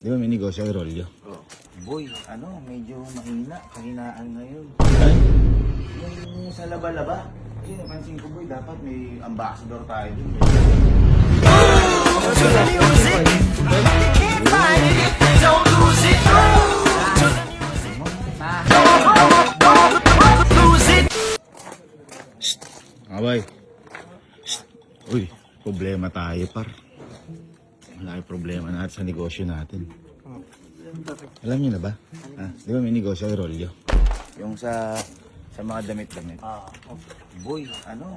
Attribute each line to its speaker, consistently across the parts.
Speaker 1: Di ba may negosyo kay Rolyo?
Speaker 2: Oh. Boy, medyo mahina. Kahinaan ngayon.
Speaker 1: Ay?
Speaker 2: Yung sa laba-laba. Kasi napansin ko, boy, dapat may ambassador tayo dun.
Speaker 1: Shhh! Abay! Shhh! Uy, problema tayo, par. Malaki problema natin sa negosyo natin. Alam niyo na ba? Di ba may negosyo kay Rolyo?
Speaker 2: Yung sa mga damit-damit. Boy,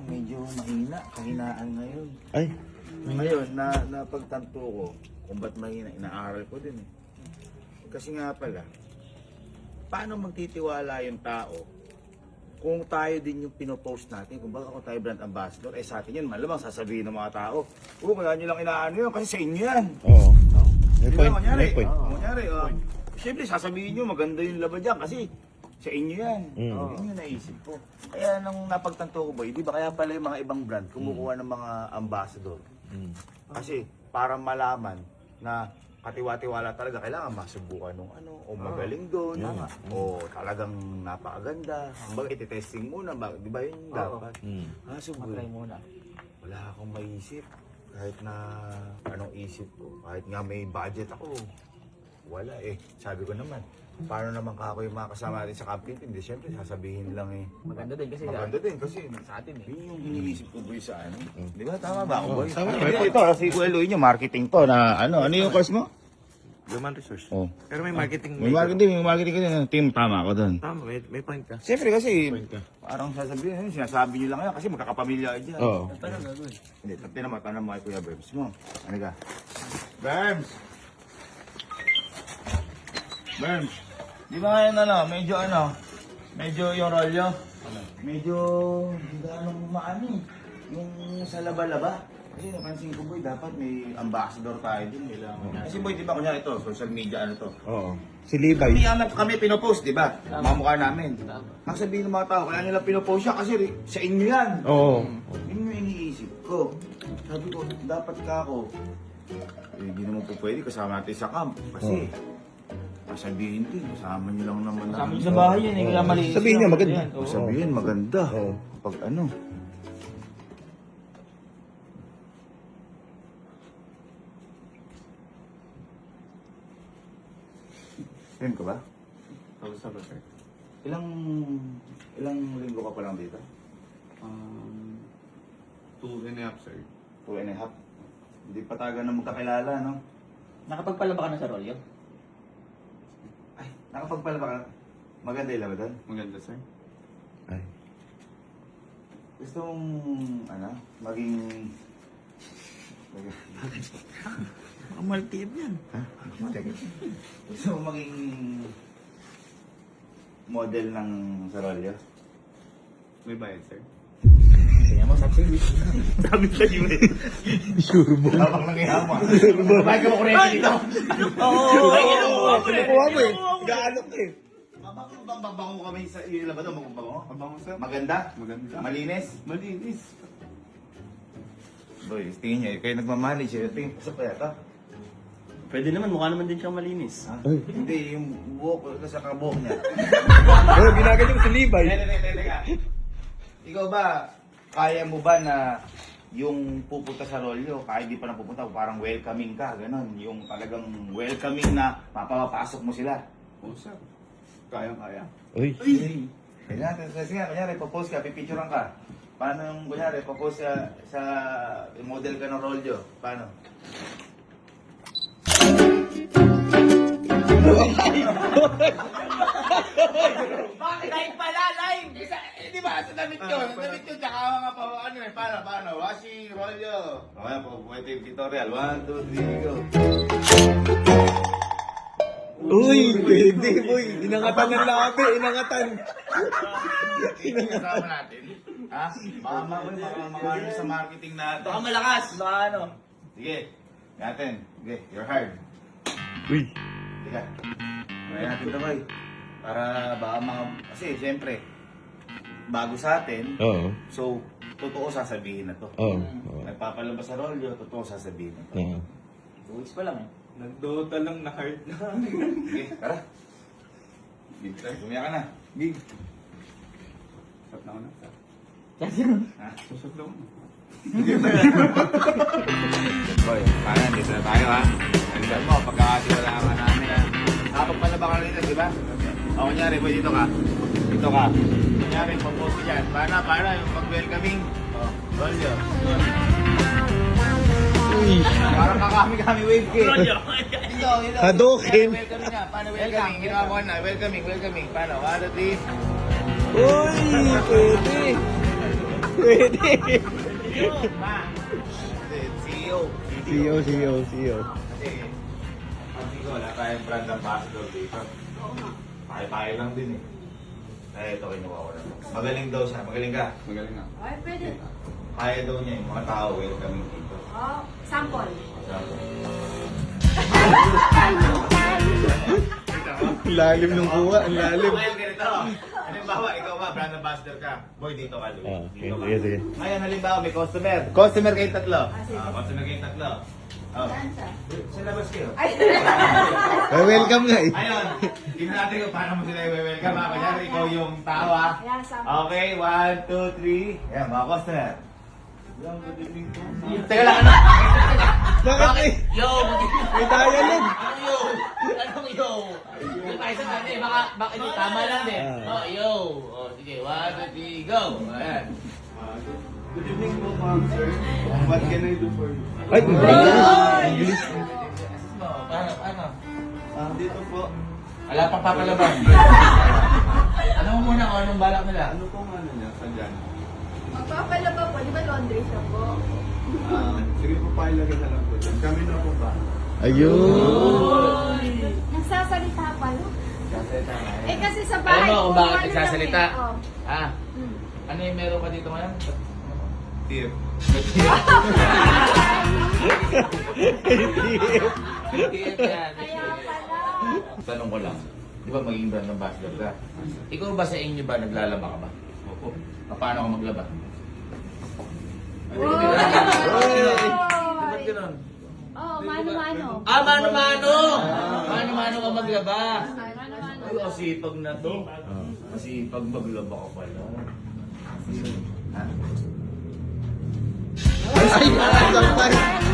Speaker 2: medyo mahina. Kahinaan ngayon.
Speaker 1: Ay!
Speaker 2: Ngayon, napagtanto ko kung ba't mahina. Inaaral ko din eh. Kasi nga pala, paano magtitiwala yung tao kung tayo din yung pinopost natin? Kung baka kung tayo brand ambassador, sa atin yun, malamang sasabihin ng mga tao, kaya nyo lang inaano yun, kasi sa inyo yan.
Speaker 1: Oo. May
Speaker 2: Di ba,
Speaker 1: point.
Speaker 2: kunyari,
Speaker 1: May point.
Speaker 2: siyempre sasabihin nyo, maganda yung laban dyan, kasi sa inyo yan. Yun yung naisip ko. Kaya nung napagtanto ko, boy, di ba kaya pala yung mga ibang brand kumukuha ng mga ambassador? Kasi para malaman na katiwa-tiwala talaga, kailangan masubukan nung o magaling doon, o talagang napakaganda. Kumbaga, iti-testing muna, di ba yun dapat? So, boy, muna. Wala akong maisip. Kahit na anong isip ko, kahit nga may budget ako, wala eh. Sabi ko naman, paano naman ako yung mga kasama natin sa camping team? Di syempre, sasabihin lang eh. Maganda din kasi sa atin eh. Yun yung iniisip ko, boy, sa ano. Di ba? Tama ba ako, boy?
Speaker 1: Tama.
Speaker 2: Ito, kasi Kueloy nyo, marketing to na ano yung course mo?
Speaker 3: Human resource.
Speaker 1: Oh.
Speaker 3: Pero may marketing.
Speaker 1: May marketing ka din. Team, tama ako doon.
Speaker 3: Tama, may point ka.
Speaker 2: Siyempre kasi, parang sasabihin, sinasabi nyo lang yan kasi magkakapamilya dyan.
Speaker 1: Oo.
Speaker 2: Talaga, boy. Hindi, tanong mo kay Kuya Berbs mo. Ano ka? Berbs! Berbs! Di ba ngayon medyo yung rolyo, medyo hindi ganong maano eh. Yung sa laba-laba. Kasi napansin ko, boy, dapat may ambassador tayo din. Kasi boy, di ba kunyari ito, social media to.
Speaker 1: Oo. Si Levi.
Speaker 2: Kami pinopost, di ba? Mga mukha namin. Ang sabihin ng mga tao, kaya nila pinopost siya kasi sa inyo yan.
Speaker 1: Oo.
Speaker 2: Yun yung iniisip ko. Sabi ko, dapat ka ako. Hindi naman po pwede kasama natin sa camp. Kasi, sabihin din, kasama nyo lang naman.
Speaker 4: Kasama nyo sa bahay yan, kaya maliit.
Speaker 1: Sabihin niya, maganda.
Speaker 2: Sabihin, maganda.
Speaker 1: Oo.
Speaker 2: Pag Film ka ba?
Speaker 3: Kamusta ba, sir?
Speaker 2: Ilang linggo ka pa lang dito?
Speaker 3: 2.5, sir.
Speaker 2: 2.5. Hindi pa taga na magkakilala, no?
Speaker 4: Nakapagpalaba ka na sa Rolyo?
Speaker 2: Ay, nakapagpala ba ka? Maganda yung laban doon?
Speaker 3: Maganda, sir.
Speaker 1: Ay.
Speaker 2: Gusto mong, maging...
Speaker 3: Maltid yan.
Speaker 2: Gusto mong maging model ng Sarolyo?
Speaker 3: May bayad, sir.
Speaker 4: Kaya mo, sabi
Speaker 3: Dami kayo eh.
Speaker 1: Sure mo.
Speaker 2: Habang nangyayama. Sabay ka mo kurente dito.
Speaker 1: Oo. Kinukuha mo eh. Gaano ka eh.
Speaker 2: Mabango kami sa iyo laban doon, mabango.
Speaker 3: Abango, sir.
Speaker 2: Maganda?
Speaker 3: Maganda.
Speaker 2: Malinis?
Speaker 3: Malinis.
Speaker 2: Boy, tingin niya, kayo nagmamali siya. Tingin, isa pa yata.
Speaker 4: Pwede naman, mukha naman din siyang malinis.
Speaker 2: Hindi, yung buhok, sa kabuhok niya.
Speaker 1: Oo, ginaganyan si Levi.
Speaker 2: Teka. Ikaw ba, kaya mo ba na yung pupunta sa Rolyo, kahit di pa napupunta, parang welcoming ka, gano'n. Yung talagang welcoming na mapapapasok mo sila.
Speaker 3: Oo, sir. Kaya-kaya.
Speaker 1: Uy.
Speaker 2: Kaya kasi nga, kunyari, papost ka, pipicturean ka. Paano yung, kunyari, papost sa model ka ng Rolyo? Paano? Bakit? Live pala, live! Di ba, sa damit yun, tsaka mga paano? Washing, Rolyo. Okay, pwede yung tutorial. 1, 2, 3, go.
Speaker 1: Uy, pwede boy. Inangatan ng labi, inangatan.
Speaker 2: Kasama natin. Ha? Mga sa marketing natin.
Speaker 4: Baka malakas, baka ano.
Speaker 2: Sige, natin. Sige, you're hard.
Speaker 1: Uy.
Speaker 2: Sige. Kaya natin ito, boy. Para baka kasi siyempre, bago sa atin,
Speaker 1: Oo.
Speaker 2: so, totoo sasabihin na to.
Speaker 1: Oo.
Speaker 2: Nagpapalabas sa Rolyo, totoo sasabihin na to.
Speaker 1: Oo.
Speaker 4: 2 weeks pa lang eh.
Speaker 3: Nagdota lang na hard na.
Speaker 2: Okay, tara. Gig, sumaya ka na. Gig.
Speaker 3: Shot na ako na. Shot.
Speaker 2: Ha?
Speaker 3: Shot lang ako.
Speaker 2: Boy, parang dito na tayo ha. Nandun mo, pagkakatiwala ka namin ha. Kapag palaba ka rin, di ba? O, kunyari, boy, dito ka. Dito ka. Kunyari, pag-post ka dyan. Para, yung mag-welcoming. O, roll yun. Parang kakami-kami wave ka. Dito.
Speaker 1: Hadouken.
Speaker 2: Welcoming nga. Paano welcoming? Ginawa mo na. Welcoming. Paano? 1, 2, 3.
Speaker 1: Uy, pwede. Pwede.
Speaker 2: Ma. CEO.
Speaker 1: CEO.
Speaker 2: Kasi, pati ko, wala tayong brand ambassador dito. Tayo lang din eh. Kaya ito kinuha ko lang. Magaling daw siya. Magaling ka.
Speaker 3: Magaling nga.
Speaker 5: Ay, pwede.
Speaker 2: Kaya daw niya yung mga tao welcoming dito.
Speaker 5: Oh, sample.
Speaker 1: Lalim ng kuha, ang lalim.
Speaker 2: Ngayon ganito. Halimbawa, ikaw ba, brand ambassador ka. Boy, dito ka, Louie. Dito ka.
Speaker 1: sige.
Speaker 2: Ngayon, halimbawa, may customer. Customer kayong tatlo.
Speaker 5: sige.
Speaker 2: Customer kayong tatlo. Oh.
Speaker 5: Saan siya?
Speaker 2: Sa labas kayo.
Speaker 5: Ay,
Speaker 1: Welcome nga eh.
Speaker 2: Ayun, tingnan natin kung paano mo sila i-welcome ha. Kunyari, ikaw yung tao ha.
Speaker 5: Ayan, sample.
Speaker 2: Okay, 1, 2, 3. Ayan, mga customer. Teka lang, ano?
Speaker 1: Bakit eh?
Speaker 4: Yo!
Speaker 1: May dialogue.
Speaker 4: Yo! Anong yo? Yung tayo sa natin, baka hindi tama lang din. Oh, yo! Oh, sige, 1, 2, 3, go! Ayan.
Speaker 3: Good evening po, ma'am, sir. What can I do for you?
Speaker 1: Ay, English.
Speaker 4: Paano?
Speaker 3: Dito po.
Speaker 4: Wala pang papalaban. Ano mo muna kung anong balak nila?
Speaker 3: Ano pong ano niya? Sadyan?
Speaker 5: magpapalaba po. Di ba laundry siya po?
Speaker 3: Sige po, pailagay na lang po dyan. Kami na po ba?
Speaker 1: Ayun.
Speaker 5: Nagsasalita pala. Eh kasi sa bahay
Speaker 4: Alam mo kung bakit
Speaker 5: ano
Speaker 4: nagsasalita?
Speaker 5: lang eh. Oh.
Speaker 4: Ah,
Speaker 5: Hmm.
Speaker 4: ano yung meron ka dito ngayon?
Speaker 3: Tip.
Speaker 4: TF yan.
Speaker 5: Kaya pala.
Speaker 2: Tanong ko lang, di ba maging brand ambassador ka? Ikaw ba sa inyo ba naglalaba ka ba?
Speaker 3: Opo.
Speaker 2: Paano ka maglaba?
Speaker 5: Wow!
Speaker 2: Ba't ganun?
Speaker 5: Oh, mano-mano.
Speaker 4: Ah, mano-mano! Mano-mano ka maglaba.
Speaker 5: Mano-mano.
Speaker 2: Ay, masipag na to. Masipag maglaba ka pala. Ha?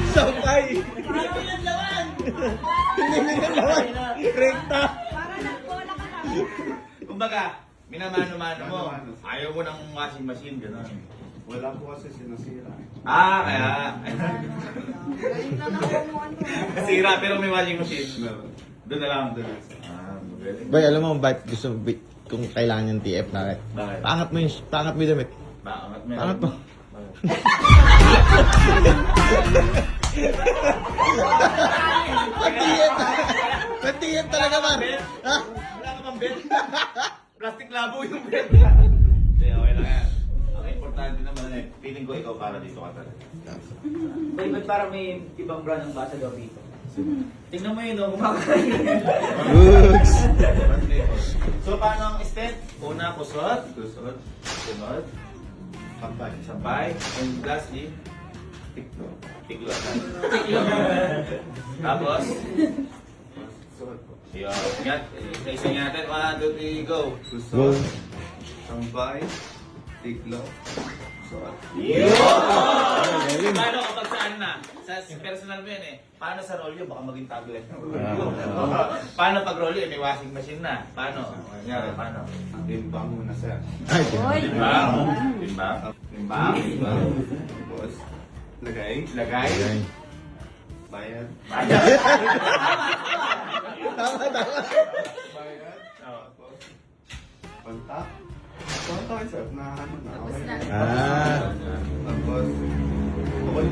Speaker 1: Sampay. Hindi lawan. Rekta.
Speaker 5: Para nagbola ka lang.
Speaker 2: Kumbaga, minamano-mano mo.
Speaker 3: Mano-mano.
Speaker 2: Ayaw mo ng washing machine, gano'n.
Speaker 3: Wala po kasi sinasira.
Speaker 2: Ah, kaya.
Speaker 5: Galing na nakumuhan ko.
Speaker 2: Nasira pero may washing machine.
Speaker 3: Meron.
Speaker 2: Doon na lang. Ah, magaling.
Speaker 1: Bay, alam mo bakit gusto kung kailangan yung TF na
Speaker 2: Bakit?
Speaker 1: Paangat mo yung damit.
Speaker 2: Baangat mo.
Speaker 1: Paangat mo. Patiyep talaga man. Ha?
Speaker 2: Wala ka bang bed? Plastic labo yung bed. Hindi, okay lang yan. Ang importante naman eh, feeling ko ikaw para dito ka talaga.
Speaker 4: Ba't parang may ibang brand ng ambassador dito? Tingnan mo yun, no? Kumakain.
Speaker 1: Goods.
Speaker 2: So, paano ang step? Una, kusot.
Speaker 3: Tusot.
Speaker 2: Sunod.
Speaker 3: Kampay.
Speaker 2: Sampay. And lastly,
Speaker 3: Tikto.
Speaker 2: tiklo. Tapos,
Speaker 3: Tusot po.
Speaker 2: yun. Ingat. Isa natin. 1, 2, 3, go.
Speaker 1: Go.
Speaker 3: Tusot. Sampay. Tiklo. Tusot.
Speaker 2: Paano kapag saan na? Sa personal mo yan eh. Paano sa rolyo? Baka maging tablet. Paano pag rolyo? May washing machine na. Paano? Kunyari, paano?
Speaker 3: Timbang muna, sir.
Speaker 1: Ay,
Speaker 5: Oy.
Speaker 2: Timbang. Timbang. Timbang.
Speaker 3: Tapos, lagay.
Speaker 2: Lagay.
Speaker 3: Bayad.
Speaker 1: tama.
Speaker 3: Bayad.
Speaker 2: Oh.
Speaker 3: Tapos, kontak. Kontak, sir. Na ano na. Okay na.
Speaker 1: Ah.
Speaker 3: Tapos, okay.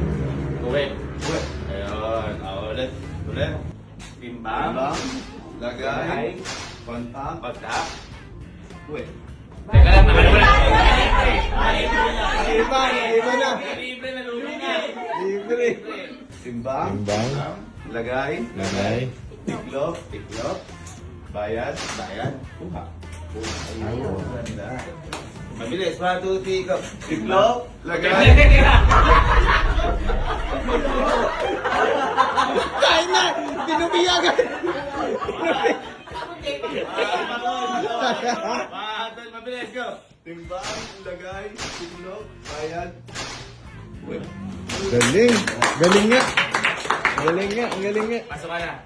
Speaker 2: Uwi. Uwi. Ayun. Ulit. Ulit. Timbang.
Speaker 3: Timbang. Lagay.
Speaker 2: Lagay.
Speaker 3: Kontak.
Speaker 2: Pagtap.
Speaker 3: Uwi.
Speaker 2: Teka lang. Nakalimutan.
Speaker 1: Iba na.
Speaker 2: Libre na lulo na.
Speaker 1: Libre.
Speaker 3: Timbang.
Speaker 1: Timbang.
Speaker 3: Lagay.
Speaker 1: Lagay.
Speaker 3: Tiklo.
Speaker 2: Tiklo.
Speaker 3: Bayad.
Speaker 2: Bayad.
Speaker 3: Kuha.
Speaker 2: Ayun. Ganda. Mabilis. 1, 2, 3, go. Tiklo.
Speaker 3: Lagay.
Speaker 1: Kain na! Tinubiyagan!
Speaker 2: Patol, mabilis go.
Speaker 3: Timbang, lagay, tiklop, bayad.
Speaker 1: Galing! Galing nga! Galing nga! Ang galing nga!
Speaker 4: Pasok ka na.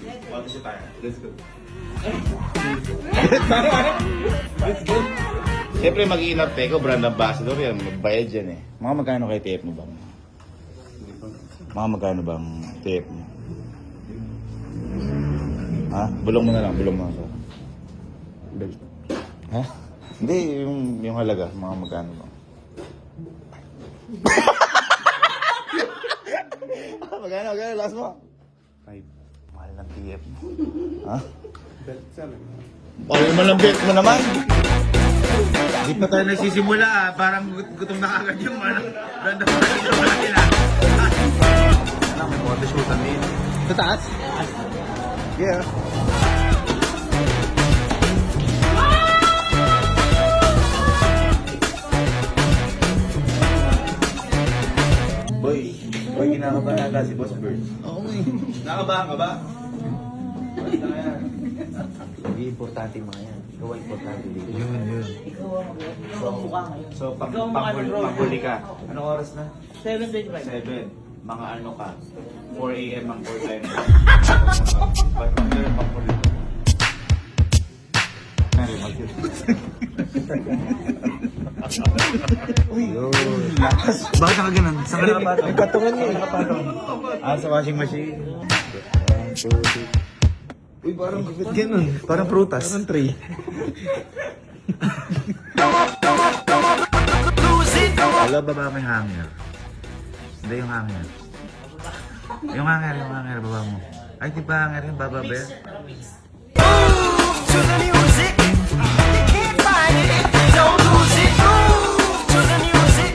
Speaker 2: Pato siya tayo.
Speaker 3: Let's go.
Speaker 1: Let's go!
Speaker 2: Siyempre mag-iinap teko, brand ambassador yan. Magbayad yan eh. Mga magkano kay TF mo bang? Mga magkano bang TF mo? Ha? Bulong mo na lang, bulong mo na. Ha? Hindi, yung halaga, mga magkano ba? Magkano, last mo? 5. Mahal ng TF mo. Ha?
Speaker 3: Bet, sir.
Speaker 2: Ay, malambit mo naman. Di pa tayo nagsisimula ah. Parang gutom na kagad yung random na wala nila. Alam, may photoshoot din.
Speaker 1: Sa taas?
Speaker 2: Yeah. Boy, kinakabahan nata si Boss Bird.
Speaker 1: Oo nga eh.
Speaker 2: Nakabahan ka ba? Basta nga yan.
Speaker 6: Hindi importante yung mga yan. Ikaw ang importante dito.
Speaker 1: Yun.
Speaker 2: So, panghuli ka. Anong oras na?
Speaker 4: 7:25.
Speaker 2: 7. Mga ano ka? 4 a.m. ang call time. Panghuli. Nari, Uy, lakas. Bakit ka ganun? Saan ka nakapatong?
Speaker 1: Nagkatungan niya.
Speaker 2: Sa washing machine. Uy, parang
Speaker 1: Ganun.
Speaker 2: parang prutas.
Speaker 1: Parang tray.
Speaker 2: Wala ba ba may hanger? Hindi yung hanger. Yung hanger, baba mo. Ay, di ba hanger yun? Baba ba yan?
Speaker 7: To the music, you can't find it if you don't lose it. Move to the music.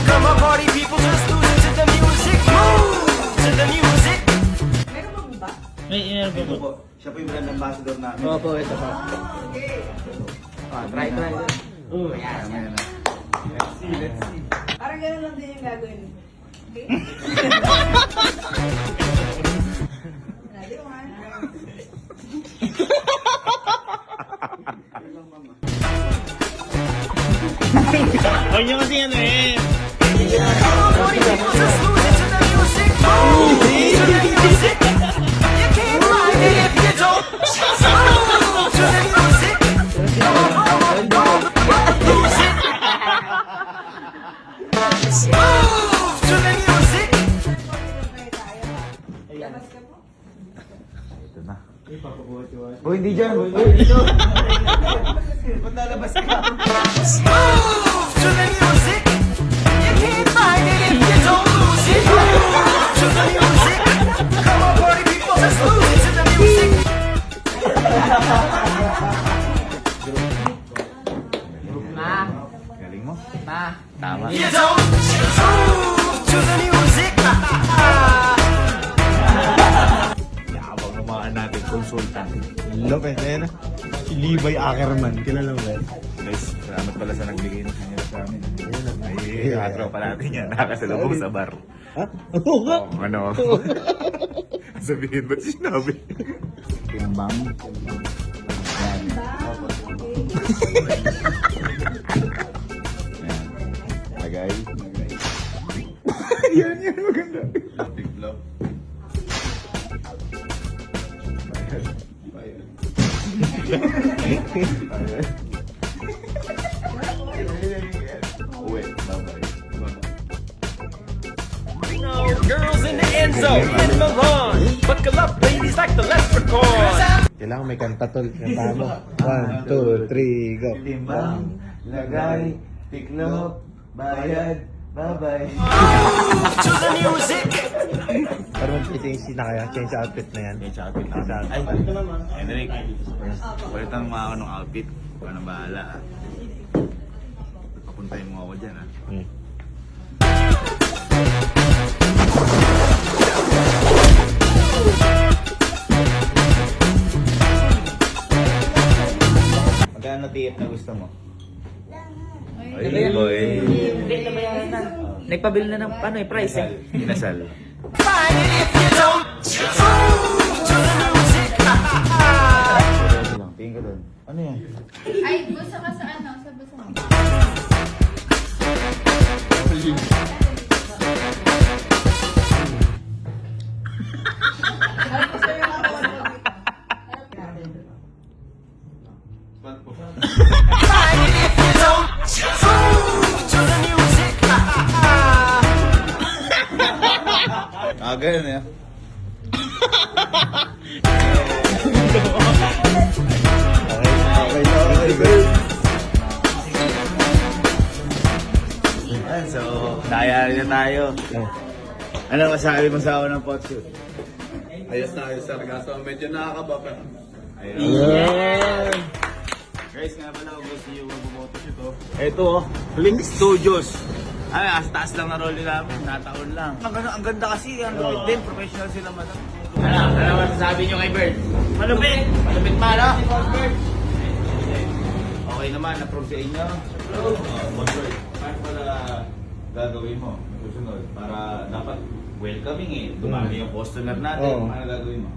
Speaker 7: Come on, party people, just lose it to the music. Move to the music.
Speaker 4: May inner
Speaker 2: Ito po. Siya po yung brand ambassador namin.
Speaker 4: Opo, ito pa.
Speaker 6: Try.
Speaker 4: Oh, yan.
Speaker 2: Ayan na.
Speaker 5: Parang gano'n lang din yung gagawin. Okay? Lagi mo nga.
Speaker 4: Huwag niyo kasi ano eh.
Speaker 7: Come on, party people, just lose it to the music. Move to the music. You can't find it if you don't. Move to the music. Come on, lose it. Move to the music.
Speaker 5: Labas ka po.
Speaker 2: Ito na. Uy, hindi dyan. Uy, dito. Ba't lalabas ka?
Speaker 7: Move to the music. You can't find it if you don't lose it. Move to the music. Come on, party people, let's lose it to the music.
Speaker 4: Ma,
Speaker 2: Galing mo.
Speaker 4: ma.
Speaker 2: Tama.
Speaker 7: You don't move to the music.
Speaker 2: Yabang naman natin, consultant.
Speaker 1: Lopez, ayan na. Si Levi Ackerman. Kilala mo ba?
Speaker 2: Guys, salamat pala sa nagbigay ng kanya sa amin. Ay, katro pa natin yan. Nakasalubong sa bar.
Speaker 1: Ha? Oo nga.
Speaker 2: Ano? Sabihin ba't sinabi? Timbang. Yan. Yan. Lagay. Yan, maganda. Tiklop. Bayad. Uwi. Bye-bye.
Speaker 7: Girls in the end zone, in Milan. Buckle up, ladies, like the leprechaun.
Speaker 1: Kailangan may kanta tol. Kanta mo. 1, 2, 3, go.
Speaker 2: Timbang, lagay, tiklop, bayad, bye-bye.
Speaker 7: To the music.
Speaker 1: Pero mag-change na kaya. Change outfit na yan.
Speaker 2: Change outfit na. Ay, Henrik, palitan mo ako ng outfit. Ikaw na bahala. Papuntahin mo ako dyan, ha? Magkano TF na gusto mo? Ay, boy.
Speaker 4: Hindi, nabayaran na. Nagpabil na ng price eh.
Speaker 2: Inasal.
Speaker 7: Find it if you
Speaker 1: lang, tingin ka doon. Ano yan?
Speaker 5: Ay, busa ka sa ano? Sa busa mo.
Speaker 1: Ah, ganun yan.
Speaker 2: Ayan, so, nayari na tayo. Ano masabi mo sa unang pot shoot?
Speaker 3: Ayos na ayos, sir. Kaso medyo nakakaba pa.
Speaker 2: Ayun. Guys, nga pala kung gusto nyo mag-photoshoot, oh. Ito, oh. Link Studios. Ay, taas lang na role namin. Nataon lang. Ang ganda kasi. Ang lupit din. Professional sila, madam.
Speaker 4: Ano masasabi nyo kay Bird? Malupit! Malupit pa, no?
Speaker 2: Okay naman, approve sa inyo. Bossboy, paano pala gagawin mo? Susunod. Para dapat welcoming eh. Dumami yung customer natin. Paano gagawin mo?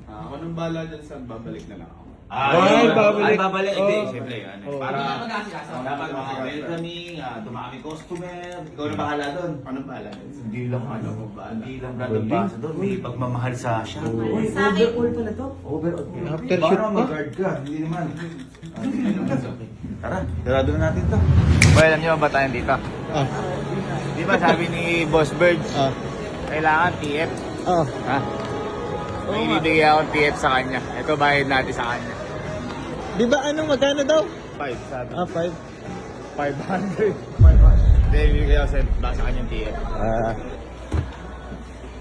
Speaker 3: Ako nang bala dyan, sir. Babalik na lang ako.
Speaker 2: Babalik. Hindi, siyempre. Para dapat mga welcoming, dumami customer. Ikaw na bahala doon.
Speaker 3: Anong bala?
Speaker 2: Hindi lang hindi lang brand ambassador. May pagmamahal sa shop.
Speaker 5: Sa akin.
Speaker 2: Overall. Para mag-guard ka. Hindi naman. Tara, sarado na natin to. Well, alam nyo ba tayo dito? Di ba sabi ni Boss Bird, kailangan TF. Ha? May ibibigay akong TF sa kanya. Ito bayad natin sa kanya.
Speaker 6: Di ba magkano daw?
Speaker 2: 5 sabi.
Speaker 6: 5.
Speaker 2: 500. 500. Hindi, ibibigay ako sa kanyang TF.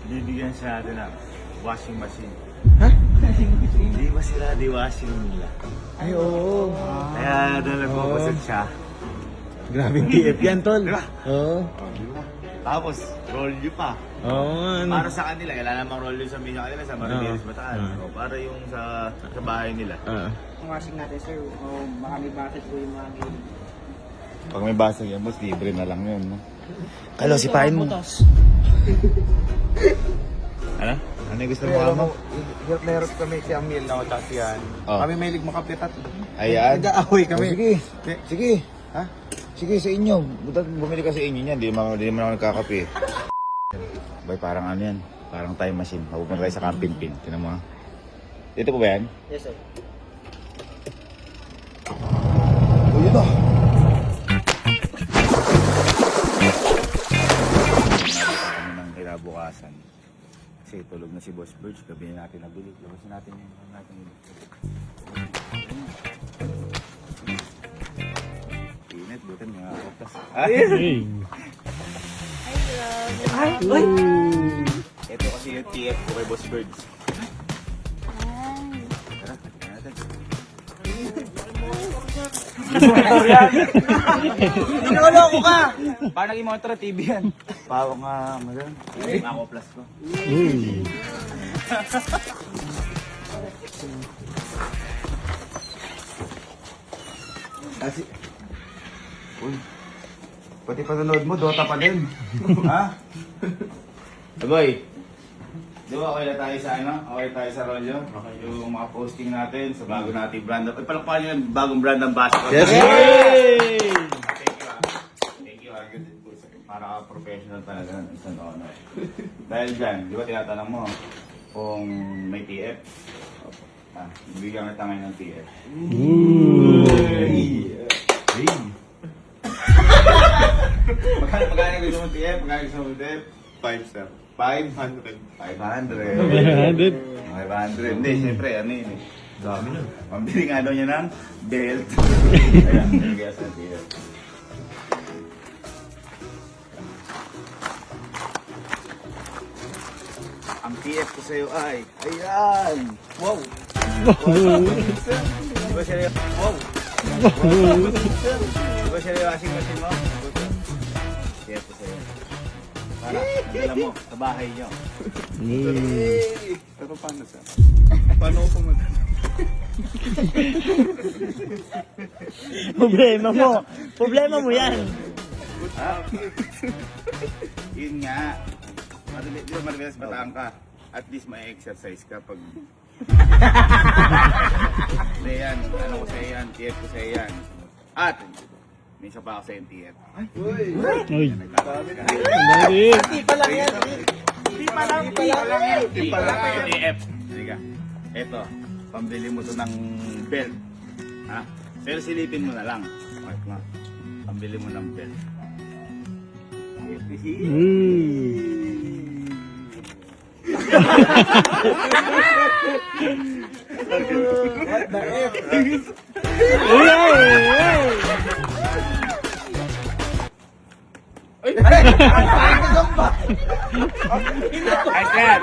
Speaker 2: Bibigyan siya natin ng washing machine.
Speaker 6: Ha?
Speaker 2: Hindi ba sila di-washing nila?
Speaker 6: Ay, oo.
Speaker 2: Kaya doon nagpapasad siya.
Speaker 6: Grabing TF yan, tol.
Speaker 2: Diba?
Speaker 6: Oo.
Speaker 2: Tapos, roll you pa.
Speaker 6: Oo nga, ano.
Speaker 2: Para sa kanila, kailangan namang roll you sa minya kanila sa Maribeles Bataan. O para yung sa bahay nila.
Speaker 8: Ang washing natin, sir, baka may bakit po yung mga game.
Speaker 1: Pag may basag yan, boss, libre na lang yun. No? Kalo, sipain mo. Ano? Ano yung gusto mo kamo?
Speaker 3: Meron kami si Amil na utas yan. Kami may ligma kapitat.
Speaker 1: Ayan.
Speaker 3: Nag-aaway kami.
Speaker 1: Oh, sige. Sige. Ha? Sige, sa inyo. Bumili ka sa inyo niyan. Di naman ako nagkakape. Bay, parang ano yan. Parang time machine. Mapupunta tayo sa camping pin. Tinan mo ha. Dito po ba yan?
Speaker 8: Yes, sir.
Speaker 1: O, yun o. Nakita kami ng kinabukasan. Kasi tulog na si Boss Birch. Gabi na natin nabili. Labasin natin yung natin nabili. Init, butan mga kapas. Ito kasi yung TF ko kay Boss Birds. Tara, tignan natin.
Speaker 2: Inoloko ka! Paano naging monitor TV yan? Pawak nga, maganda. Ako plus ko. Kasi, uy, pati panonood mo, Dota pa din. Ha? Boy, di ba okay na tayo sa ano? Okay tayo sa Rolyo? Okay. Yung mga posting natin sa bago nating brand. Palakpakan nyo yung bagong brand ng Basco.
Speaker 6: Yes, sir!
Speaker 2: Thank you, ah. Thank you, ah. Good po, sir. Para professional talaga ng isang honor. Dahil dyan, di ba tinatanong mo kung may TF? Opo. Bigyan kita ngayon ng TF. Magkano gusto mo TF? Magkano gusto mo TF?
Speaker 3: 5, sir.
Speaker 2: 500. 500. 500. Hindi, siyempre, ano yun eh. Dami nun. Pambili nga daw niya ng belt. Ayan, nagigaya sa TF. Ang TF ko sa'yo ay, ayan! Wow! Di ba siya yung, wow! Di ba siya yung washing machine mo? TF ko sa'yo. Para, alam mo, sa bahay niyo.
Speaker 3: Pero paano, sir? Paano ko pumunta?
Speaker 8: Problema mo yan.
Speaker 2: Ha? Yun nga. Di ba Maribeles Bataan ka? At least may exercise ka pag... Hindi yan, ano ko sa'yo yan, TF ko sa'yo yan. At, may isa pa ako sa'yo TF.
Speaker 1: Uy.
Speaker 8: Hindi pa lang yan. Hindi pa lang yan.
Speaker 2: TF. Halika. Eto, pambili mo to ng belt. Ha? Pero silipin mo na lang. Mark nga. Pambili mo ng belt. Ayos yan.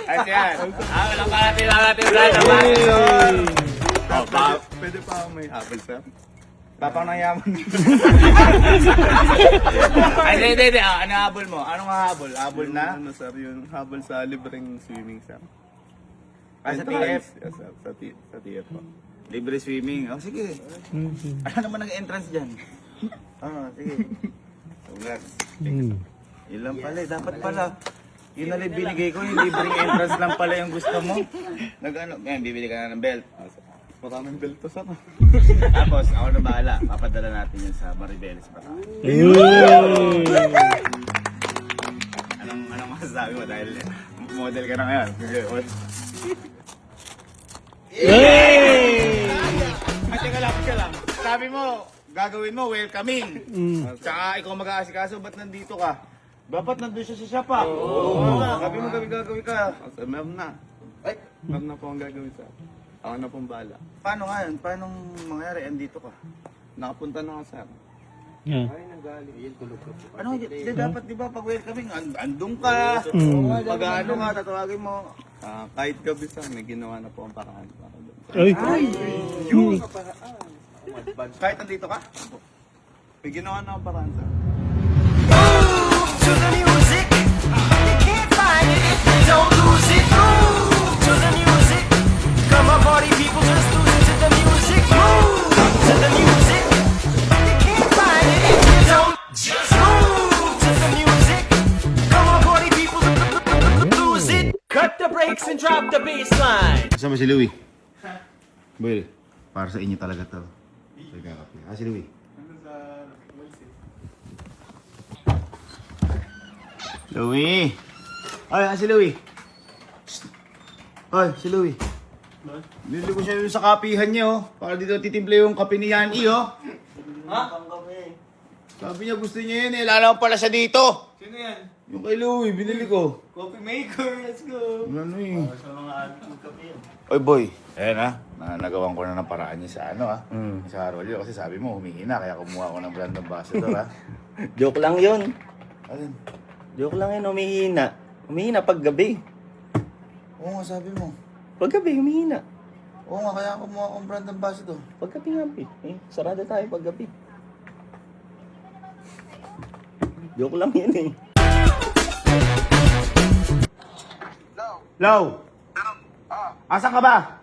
Speaker 2: Ayos yan.
Speaker 4: Walang parating lang natin, Brad. Naman.
Speaker 2: Oh,
Speaker 3: Pwede pa ako may habol, sir?
Speaker 2: Papang ng yaman. Ay, hindi. Ano habol mo? Anong habol? Habol na?
Speaker 3: Ano, sir, yung habol sa libreng swimming, sir.
Speaker 2: Ah, sa
Speaker 3: Entrance.
Speaker 2: TF?
Speaker 3: Yes, sir. Sa TF po.
Speaker 2: Libre swimming. Oh, sige. Ano naman nag-entrance dyan? Oh, sige. Congrats. Yun lang pala. Dapat pala. Yun na rin binigay ko. Yung libreng entrance lang pala yung gusto mo. Nag-ano? Bibili ka na ng belt.
Speaker 3: Maraming belt to, sir.
Speaker 2: Tapos, ako na bahala. Papadala natin yun sa Maribeles Bataan. Anong masasabi mo dahil model ka na ngayon? Ay, teka lang. Sabi mo, gagawin mo, welcoming. Tsaka ikaw mag-aasikaso, ba't nandito ka? Dapat nandun siya sa shop. Oo. Sabi mo, gagawin ka.
Speaker 3: Sir, meron na. Ay, meron na po ang gagawin, sir. Ako na pong bahala.
Speaker 2: Paano nga yun? Paano mangyari? Andito ka?
Speaker 3: Nakapunta na ako, sir.
Speaker 2: Ano, di dapat di ba pag welcoming, andun ka, mag-ano ka, tatawagin mo.
Speaker 3: Kahit gabi, sir, may ginawa na po ang paraan para doon.
Speaker 2: Kahit andito ka?
Speaker 3: May ginawa na ang paraan, sir.
Speaker 7: To the music, you can't find it if you don't lose it. Move to the music. Come on, party people, just lose it to the music. Move to the music. You can't find it if you don't just move to the music. Come on, party people, lose it. Cut the brakes and drop the bass line.
Speaker 1: Kasama si Louie. Boy, para sa inyo talaga to. Si Louie.
Speaker 2: Louie! Ay, si Louie. Ay, si Louie. Bili ko siya yung sa kapihan niya, oh. Para dito titimple yung kape ni Yanni, oh. Ha? Sabi niya gusto niya yun, eh. Lalaman pala siya dito.
Speaker 8: Sino yan?
Speaker 2: Yung kay Louie, binili ko.
Speaker 8: Coffee maker, let's go.
Speaker 2: Ano eh.
Speaker 8: Sa mga ating kape yan.
Speaker 2: Oy, boy. Ayan, nagawan ko na ng paraan niya sa ano, sa Rolyo. Kasi sabi mo, humingi na. Kaya kumuha ko ng brand ambassador, ha.
Speaker 6: Joke lang yun.
Speaker 2: Alin?
Speaker 6: Joke lang yun, humihina. Humihina pag gabi.
Speaker 2: Oo nga, sabi mo.
Speaker 6: Pag gabi, humihina.
Speaker 2: Oo nga, kaya kumuha akong brand ambassador.
Speaker 6: Pag gabi nga, sarado tayo pag gabi. Joke lang yun eh.
Speaker 2: Low! Asan ka ba?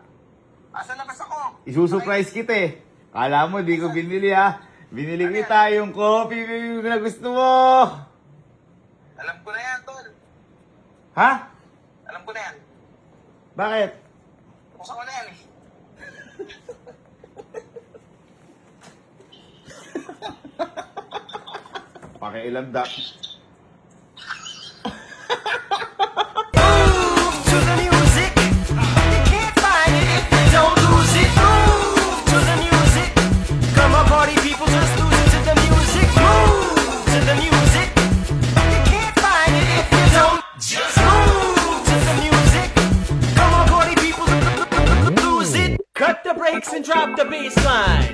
Speaker 8: Asa labas ako?
Speaker 2: Isusurprise kita eh. Kala mo, di ko binili ha. Binili kita yung coffee na gusto mo.
Speaker 8: Alam ko na yan, tol.
Speaker 2: Ha?
Speaker 8: Alam ko na yan.
Speaker 2: Bakit?
Speaker 8: Buksan ko na yan eh.
Speaker 2: Pakiilan da.
Speaker 7: Move to the music. You can't find it if you don't lose it. Move to the music. Come on, party people, just lose it to the music. Move to the music. You can't find it if you don't just move to the music. Come on, party people, lose it. Cut the brakes and drop the bass line.